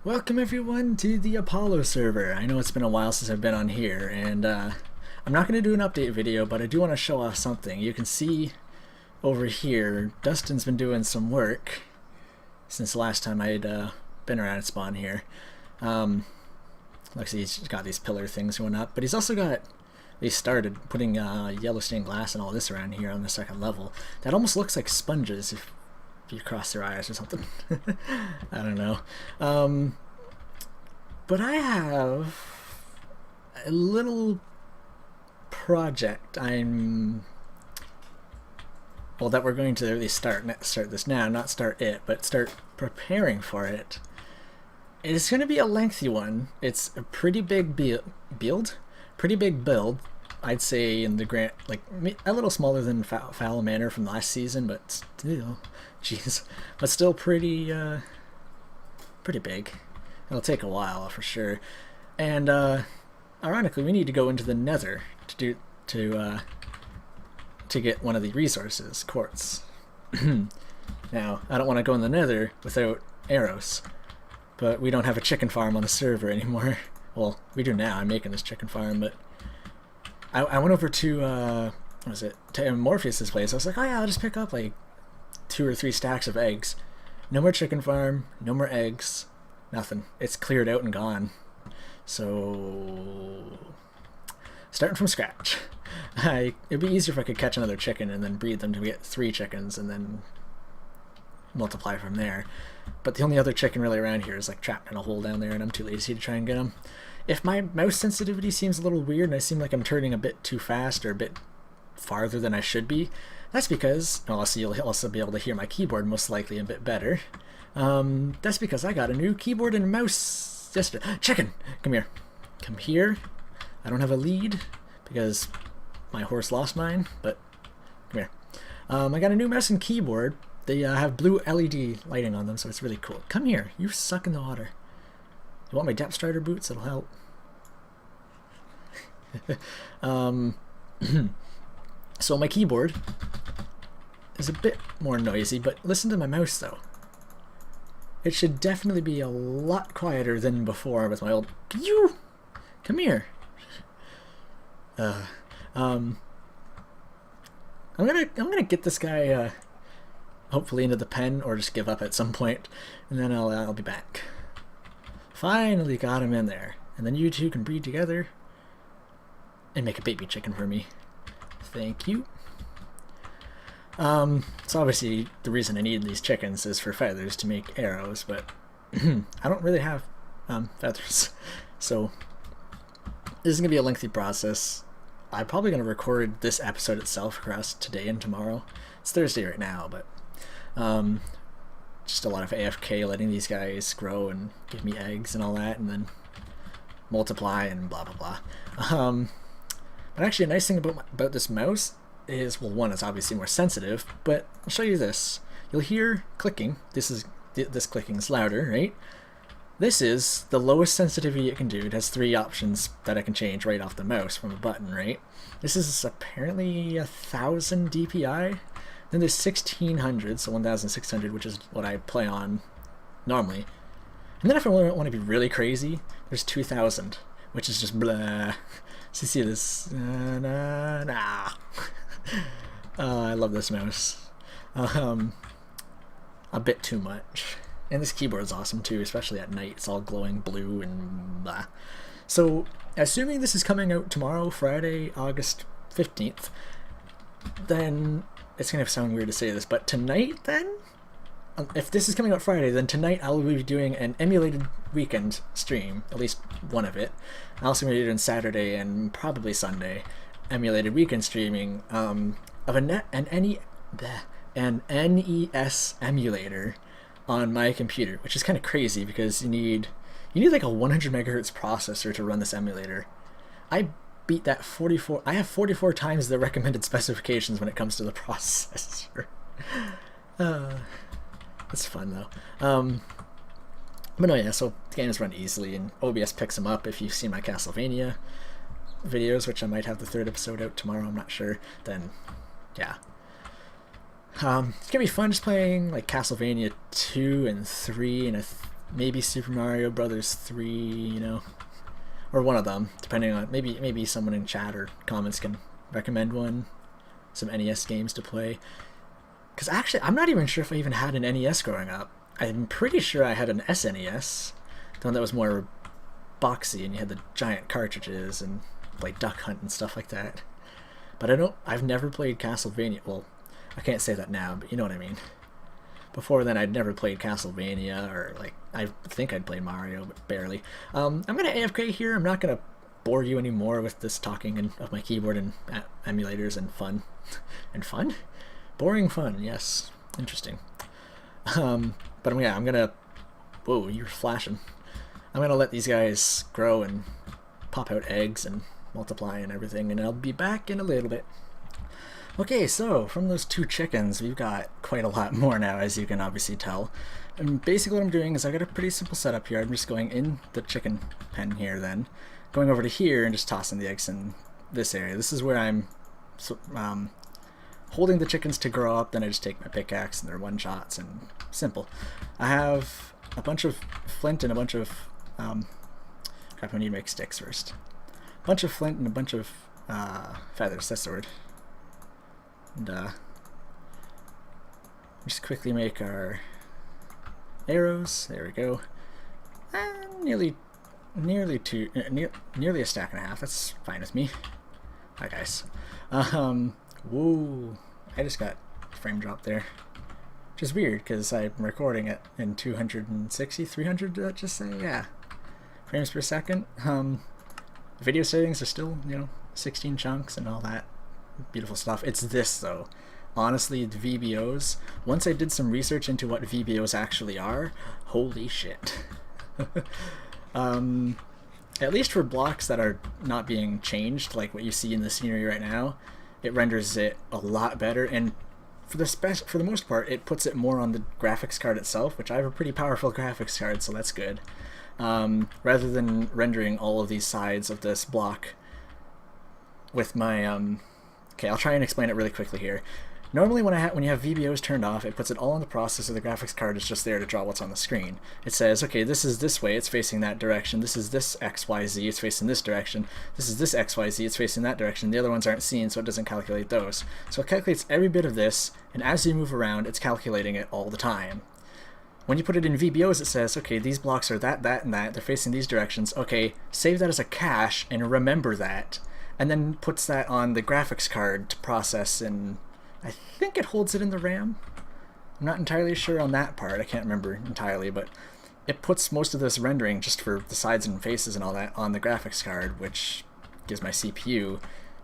Welcome everyone to the Apollo server. I know it's been a while since I've been on here, and I'm not going to do an update video, but I do want to show off something. You can see over here, Dustin's been doing some work since the last time I'd been around at spawn here. Looks like he's got these pillar things going up, but he's also got, they started putting yellow stained glass and all this around here on the second level. That almost looks like sponges if you cross their eyes or something. I don't know. But I have a little project that we're going to really start this now, not start it, but start preparing for it. It's going to be a lengthy one. It's a pretty big build, I'd say in the grand, like a little smaller than Foul Manor from last season, but still, jeez, but still pretty big. It'll take a while for sure, and ironically, we need to go into the Nether to get one of the resources, quartz. Now, I don't want to go in the Nether without arrows, but we don't have a chicken farm on the server anymore. Well, we do now. I'm making this chicken farm, but I went over to what was it, to Morpheus's place. I was like, oh yeah, I'll just pick up like 2 or 3 stacks of eggs. No more chicken farm, no more eggs, nothing. It's cleared out and gone. So starting from scratch. It'd be easier if I could catch another chicken and then breed them to get 3 chickens and then multiply from there. But the only other chicken really around here is like trapped in a hole down there, and I'm too lazy to try and get them. If my mouse sensitivity seems a little weird and I seem like I'm turning a bit too fast or a bit farther than I should be, that's because, also you'll also be able to hear my keyboard most likely a bit better. That's because I got a new keyboard and mouse yesterday. Chicken! Come here. Come here. I don't have a lead because my horse lost mine, but come here. I got a new mouse and keyboard. They have blue LED lighting on them, so it's really cool. Come here. You suck in the water. You want my depth strider boots? It'll help. So my keyboard is a bit more noisy, but listen to my mouse though. It should definitely be a lot quieter than before with my old. You come here. I'm gonna get this guy hopefully into the pen, or just give up at some point, and then I'll be back. Finally got him in there, and then you two can breed together and make a baby chicken for me. Thank you. So obviously the reason I need these chickens is for feathers to make arrows, but I don't really have feathers, so this is gonna be a lengthy process. I'm probably gonna record this episode itself across today and tomorrow. It's Thursday right now, but just a lot of AFK, letting these guys grow and give me eggs and all that, and then multiply and blah blah blah. But actually, a nice thing about this mouse is, well, one, it's obviously more sensitive, but I'll show you this. You'll hear clicking. This clicking is louder, right? This is the lowest sensitivity it can do. It has 3 options that I can change right off the mouse from a button, right? This is apparently 1000 DPI. Then there's 1600, so 1600, which is what I play on normally. And then if I want to be really crazy, there's 2000, which is just blah. So you see this? I love this mouse. A bit too much. And this keyboard's awesome too, especially at night. It's all glowing blue and blah. So, assuming this is coming out tomorrow, Friday, August 15th, then it's going to sound weird to say this, but tonight then, if this is coming out Friday, then tonight I will be doing an emulated weekend stream, at least one of it. I'm also going to be doing Saturday and probably Sunday emulated weekend streaming of an NES emulator on my computer, which is kind of crazy because you need like a 100 megahertz processor to run this emulator. I beat that 44. I have 44 times the recommended specifications when it comes to the processor. It's fun though. But no, yeah, so the games run easily, and OBS picks them up. If you've seen my Castlevania videos, which I might have the 3rd episode out tomorrow, I'm not sure, then yeah. It's gonna be fun just playing like Castlevania 2 and 3 in a maybe Super Mario Brothers 3, you know, or one of them, depending on maybe someone in chat or comments can recommend one, some NES games to play. Because actually, I'm not even sure if I even had an NES growing up. I'm pretty sure I had an SNES, the one that was more boxy and you had the giant cartridges and played Duck Hunt and stuff like that. But I've never played Castlevania. Well, I can't say that now, but you know what I mean. Before then, I'd never played Castlevania, or like, I think I'd played Mario, but barely. I'm gonna AFK here. I'm not gonna bore you anymore with this talking and of my keyboard and emulators and fun. And fun? Boring fun, yes. Interesting. But yeah, I'm gonna... Whoa, you're flashing. I'm gonna let these guys grow and pop out eggs and multiply and everything, and I'll be back in a little bit. Okay, so from those 2 chickens, we've got quite a lot more now, as you can obviously tell. And basically what I'm doing is I've got a pretty simple setup here. I'm just going in the chicken pen here then, going over to here and just tossing the eggs in this area. This is where I'm holding the chickens to grow up, then I just take my pickaxe and they're one-shots and simple. I have a bunch of flint and a bunch of... crap, I need to make sticks first. A bunch of flint and a bunch of feathers, that's the word. And just quickly make our arrows. There we go. Nearly a stack and a half. That's fine with me. Hi guys. Whoa! I just got frame drop there, which is weird because I'm recording it in 260, 300. Did that just say? Yeah, frames per second. Video settings are still, you know, 16 chunks and all that beautiful stuff. It's this though. Honestly, the VBOs, once I did some research into what VBOs actually are, holy shit. At least for blocks that are not being changed, like what you see in the scenery right now, it renders it a lot better, and for the most part, it puts it more on the graphics card itself, which I have a pretty powerful graphics card, so that's good. Rather than rendering all of these sides of this block with my okay, I'll try and explain it really quickly here. Normally when you have VBOs turned off, it puts it all on the processor. The graphics card is just there to draw what's on the screen. It says, okay, this is this way, it's facing that direction. This is this XYZ, it's facing this direction. This is this XYZ, it's facing that direction. The other ones aren't seen, so it doesn't calculate those. So it calculates every bit of this, and as you move around, it's calculating it all the time. When you put it in VBOs, it says, okay, these blocks are that, that, and that. They're facing these directions. Okay, save that as a cache and remember that. And then puts that on the graphics card to process, and I think it holds it in the RAM. I'm not entirely sure on that part. I can't remember entirely, but it puts most of this rendering just for the sides and faces and all that on the graphics card, which gives my CPU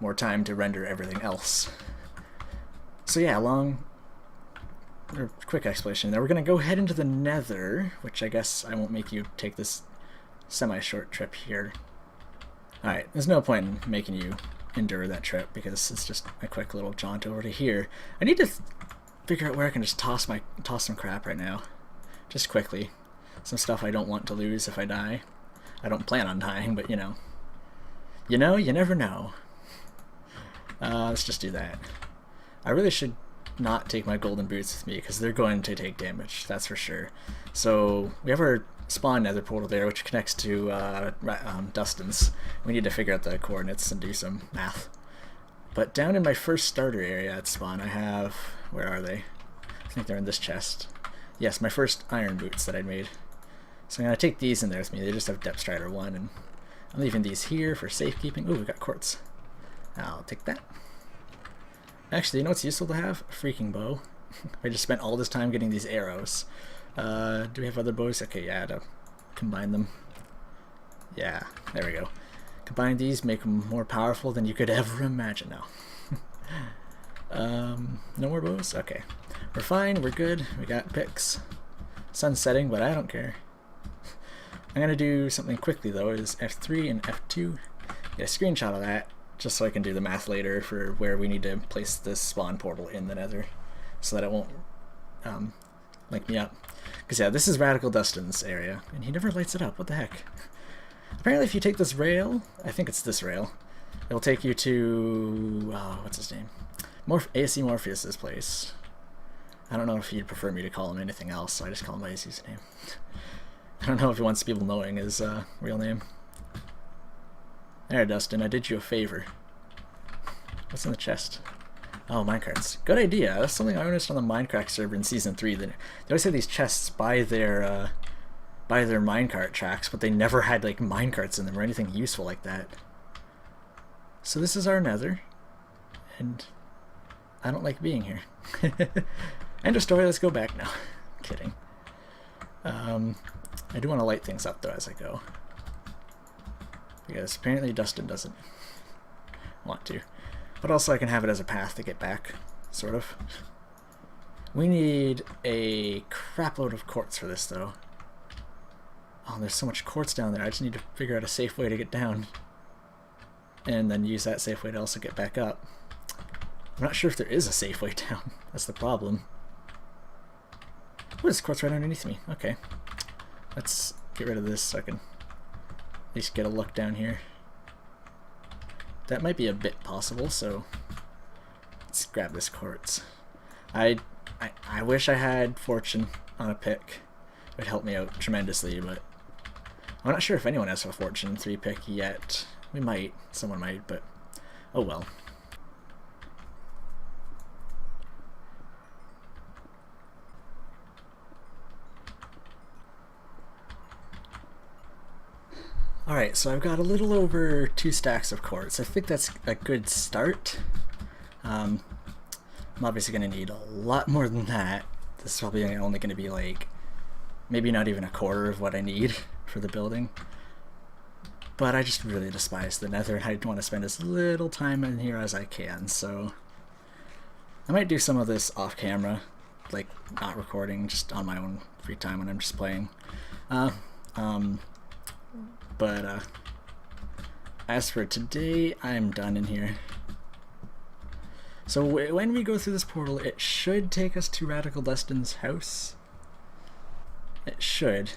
more time to render everything else. So yeah, quick explanation there. We're going to go head into the Nether, which I guess I won't make you take this semi-short trip here. Alright, there's no point in making you endure that trip because it's just a quick little jaunt over to here. I need to figure out where I can just toss some crap right now. Just quickly. Some stuff I don't want to lose if I die. I don't plan on dying, but you know. You never know. Let's just do that. I really should not take my golden boots with me because they're going to take damage, that's for sure. So we have our spawn nether portal there, which connects to Dustin's. We need to figure out the coordinates and do some math. But down in my first starter area at spawn, I have... Where are they? I think they're in this chest. Yes, my first iron boots that I'd made. So I'm going to take these in there with me. They just have Depth Strider 1, and I'm leaving these here for safekeeping. Ooh, we got quartz. I'll take that. Actually, you know what's useful to have? A freaking bow. I just spent all this time getting these arrows. Do we have other bows? Okay, yeah, to combine them. Yeah, there we go. Combine these, make them more powerful than you could ever imagine now. No more bows? Okay. We're fine, we're good. We got picks. Sun's setting, but I don't care. I'm gonna do something quickly though, is F3 and F2. Get a screenshot of that, just so I can do the math later for where we need to place this spawn portal in the Nether, so that it won't link me up. Because yeah, this is Radical Dustin's area, and he never lights it up. What the heck? Apparently if you take this rail, I think it's this rail, it'll take you to... what's his name? AC Morpheus's place. I don't know if he'd prefer me to call him anything else, so I just call him by his username. I don't know if he wants people knowing his real name. There, Dustin, I did you a favor. What's in the chest? Oh, minecarts. Good idea. That's something I noticed on the Minecraft server in Season 3. That they always had these chests by their minecart tracks, but they never had like minecarts in them or anything useful like that. So this is our Nether, and I don't like being here. End of story. Let's go back now. Kidding. I do want to light things up though as I go, because apparently Dustin doesn't want to. But also I can have it as a path to get back, sort of. We need a crapload of quartz for this though. Oh, there's so much quartz down there. I just need to figure out a safe way to get down, and then use that safe way to also get back up. I'm not sure if there is a safe way down. That's the problem. Oh, there's quartz right underneath me. Okay. Let's get rid of this so I can at least get a look down here. That might be a bit possible, so let's grab this quartz. I wish I had fortune on a pick. It would help me out tremendously, but I'm not sure if anyone has a fortune 3 pick yet. We might. Someone might, but oh well. Alright, so I've got a little over 2 stacks of quartz. I think that's a good start. I'm obviously going to need a lot more than that. This is probably only going to be like, maybe not even a quarter of what I need for the building. But I just really despise the Nether, and I want to spend as little time in here as I can, so I might do some of this off camera, like not recording, just on my own free time when I'm just playing. But as for today, I'm done in here. So when we go through this portal, it should take us to Radical Dustin's house. It should.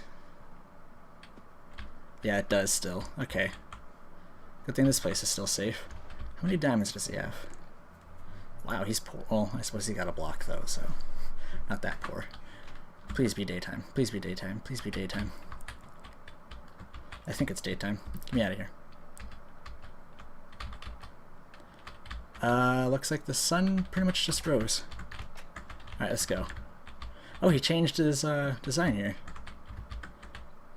Yeah, it does still. Okay. Good thing this place is still safe. How many diamonds does he have? Wow, he's poor. Well, I suppose he got a block though, so not that poor. Please be daytime. Please be daytime. Please be daytime. I think it's daytime. Get me out of here. Looks like the sun pretty much just rose. Alright, let's go. Oh, he changed his design here.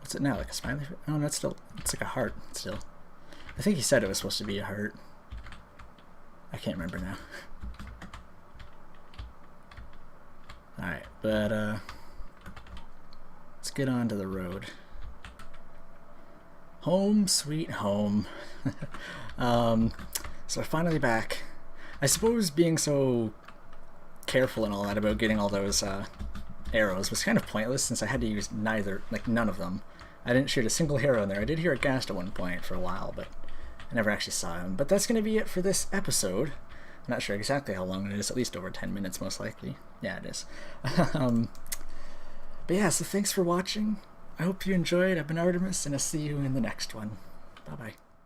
What's it now? Like a smiley face? Oh, no, it's like a heart still. I think he said it was supposed to be a heart. I can't remember now. Alright, but let's get on to the road. Home sweet home. So we're finally back. I suppose being so careful and all that about getting all those arrows was kind of pointless, since I had to use none of them. I didn't shoot a single arrow in there. I did hear a ghast at one point for a while, but I never actually saw him. But that's going to be it for this episode. I'm not sure exactly how long it is. At least over 10 minutes, most likely. Yeah, it is. But yeah, so thanks for watching. I hope you enjoyed. I've been Artemis, and I'll see you in the next one. Bye-bye.